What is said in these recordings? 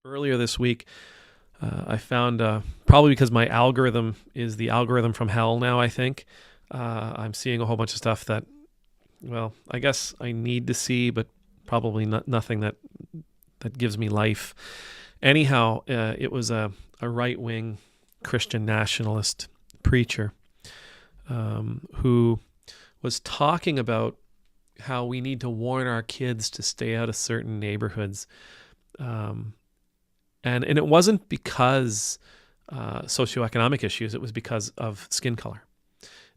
Earlier this week, I found probably because my algorithm is the algorithm from hell now, I think. I'm seeing a whole bunch of stuff that, well, I guess I need to see, but probably nothing that gives me life. Anyhow, it was a right wing Christian nationalist preacher who was talking about how we need to warn our kids to stay out of certain neighborhoods. And it wasn't because socioeconomic issues, it was because of skin color.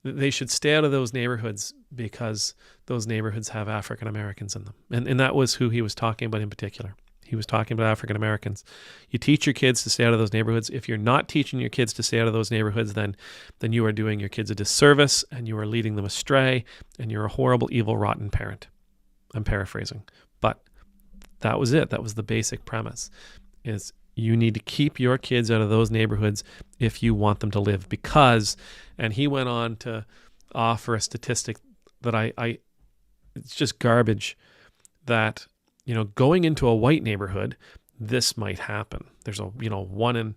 They should stay out of those neighborhoods because those neighborhoods have African Americans in them. And that was who he was talking about in particular. He was talking about African Americans. You teach your kids to stay out of those neighborhoods. If you're not teaching your kids to stay out of those neighborhoods, then you are doing your kids a disservice and you are leading them astray and you're a horrible, evil, rotten parent. I'm paraphrasing. But that was it. That was the basic premise, is you need to keep your kids out of those neighborhoods if you want them to live. Because, and he went on to offer a statistic that I it's just garbage, that, going into a white neighborhood, this might happen. There's a, 1 in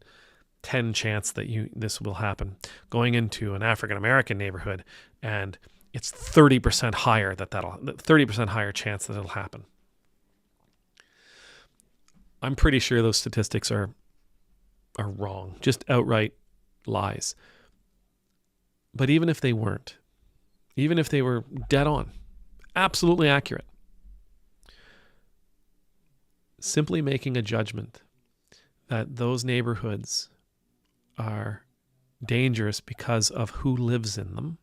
10 chance that this will happen. Going into an African American neighborhood, and it's 30% higher 30% higher chance that it'll happen. I'm pretty sure those statistics are wrong, just outright lies. But even if they weren't, even if they were dead on, absolutely accurate, simply making a judgment that those neighborhoods are dangerous because of who lives in them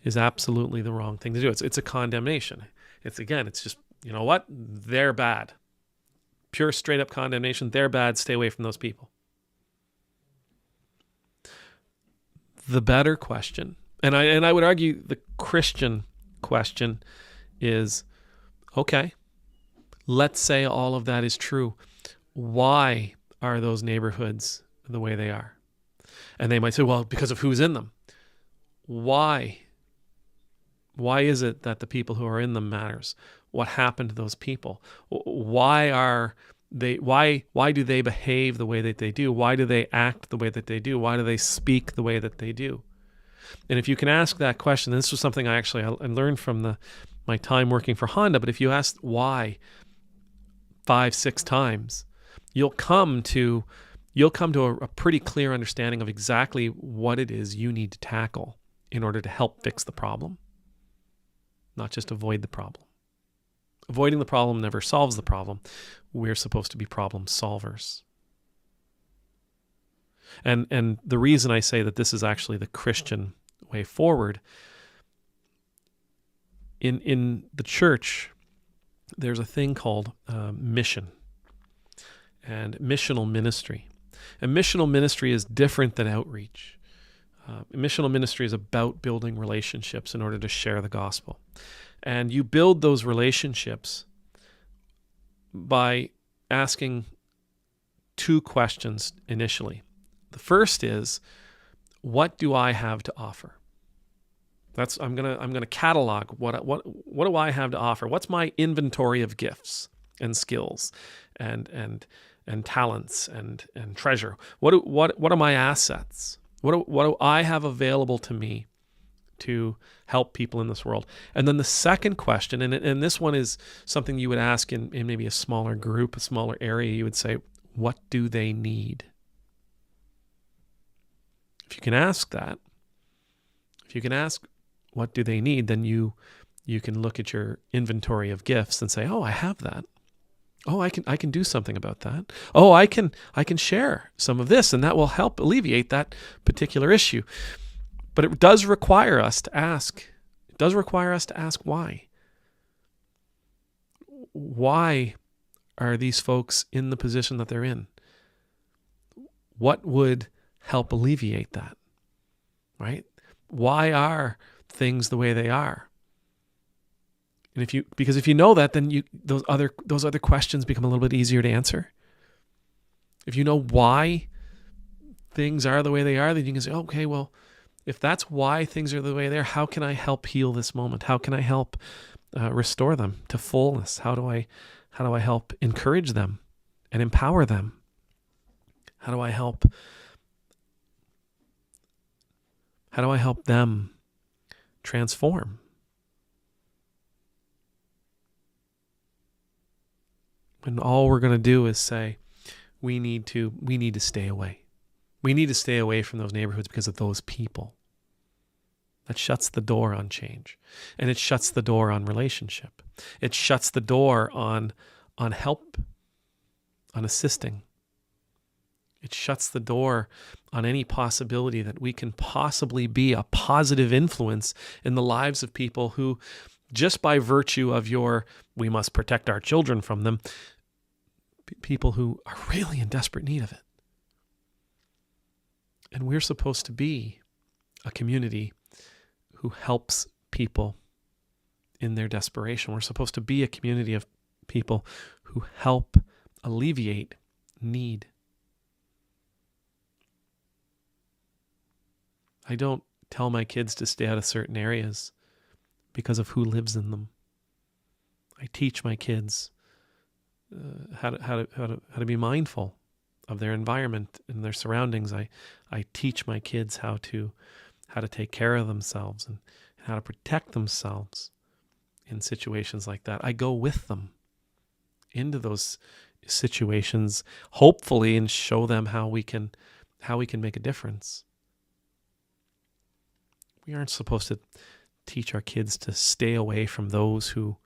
is absolutely the wrong thing to do. It's a condemnation. It's just, you know what? They're bad. Pure straight up condemnation. They're bad. Stay away from those people. The better question, and I would argue the Christian question, is, okay, let's say all of that is true. Why are those neighborhoods the way they are? And they might say, well, because of who's in them. Why? Why is it that the people who are in them matters? What happened to those people? Why do they behave the way that they do? Why do they act the way that they do? Why do they speak the way that they do? And if you can ask that question, this was something I learned from my time working for Honda, but if you ask why 5-6 times, you'll come to a pretty clear understanding of exactly what it is you need to tackle in order to help fix the problem, not just avoid the problem. Avoiding the problem never solves the problem. We're supposed to be problem solvers. And the reason I say that this is actually the Christian way forward, in the church, there's a thing called mission and missional ministry. And missional ministry is different than outreach. Missional ministry is about building relationships in order to share the gospel. And you build those relationships by asking 2 questions initially. The first is, what do I have to offer? I'm gonna catalog what do I have to offer? What's my inventory of gifts and skills and talents and treasure? What are my assets? What do I have available to me to help people in this world? And then the second question, and this one is something you would ask in maybe a smaller group, a smaller area, you would say, what do they need? If you can ask that, what do they need, then you can look at your inventory of gifts and say, oh, I have that. Oh, I can do something about that. Oh, I can share some of this, and that will help alleviate that particular issue. But it does require us to ask. It does require us to ask why. Why are these folks in the position that they're in? What would help alleviate that? Right? Why are things the way they are? And because if you know that, then those other questions become a little bit easier to answer. If you know why things are the way they are, then you can say, okay, well, if that's why things are the way they are, how can I help heal this moment? How can I help restore them to fullness? How do I help encourage them and empower them? How do I help? How do I help them transform? When all we're going to do is say, we need to stay away. We need to stay away from those neighborhoods because of those people. That shuts the door on change. And it shuts the door on relationship. It shuts the door on help, on assisting. It shuts the door on any possibility that we can possibly be a positive influence in the lives of people who, just by virtue of we must protect our children from them, people who are really in desperate need of it. And we're supposed to be a community who helps people in their desperation. We're supposed to be a community of people who help alleviate need. I don't tell my kids to stay out of certain areas because of who lives in them. I teach my kids how to be mindful of their environment and their surroundings. I teach my kids how to take care of themselves and how to protect themselves in situations like that. I go with them into those situations, hopefully, and show them how we can make a difference. We aren't supposed to teach our kids to stay away from those who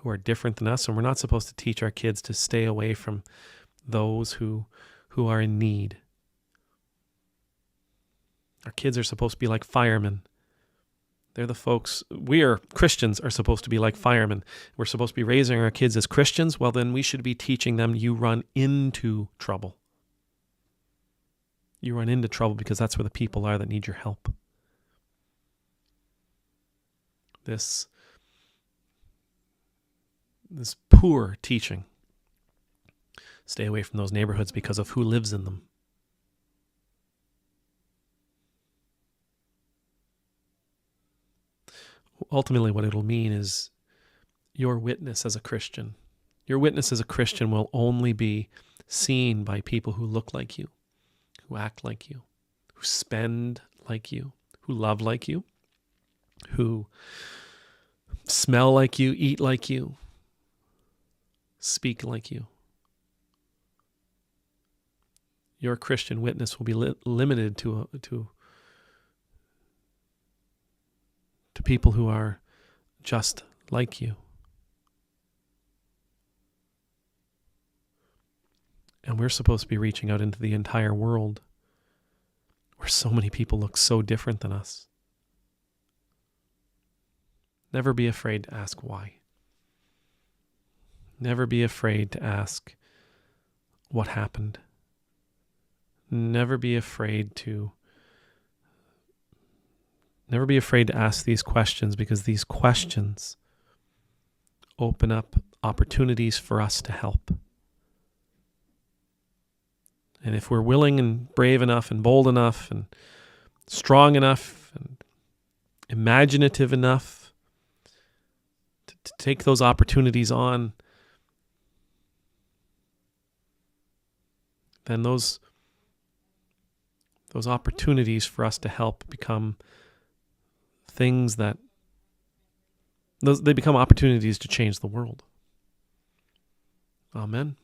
are different than us, and we're not supposed to teach our kids to stay away from those who are in need. Our kids are supposed to be like firemen. They're the folks, Christians are supposed to be like firemen. We're supposed to be raising our kids as Christians. Well, then we should be teaching them, you run into trouble. You run into trouble because that's where the people are that need your help. This poor teaching. Stay away from those neighborhoods because of who lives in them. Ultimately, what it'll mean is your witness as a Christian. Your witness as a Christian will only be seen by people who look like you, who act like you, who spend like you, who love like you, who smell like you, eat like you, speak like you. Your Christian witness will be limited to people who are just like you. And we're supposed to be reaching out into the entire world where so many people look so different than us. Never be afraid to ask why. Never be afraid to ask what happened. Never be afraid to ask these questions, because these questions open up opportunities for us to help. And if we're willing and brave enough and bold enough and strong enough and imaginative enough to take those opportunities on, then those opportunities for us to help become things that they become opportunities to change the world. Amen.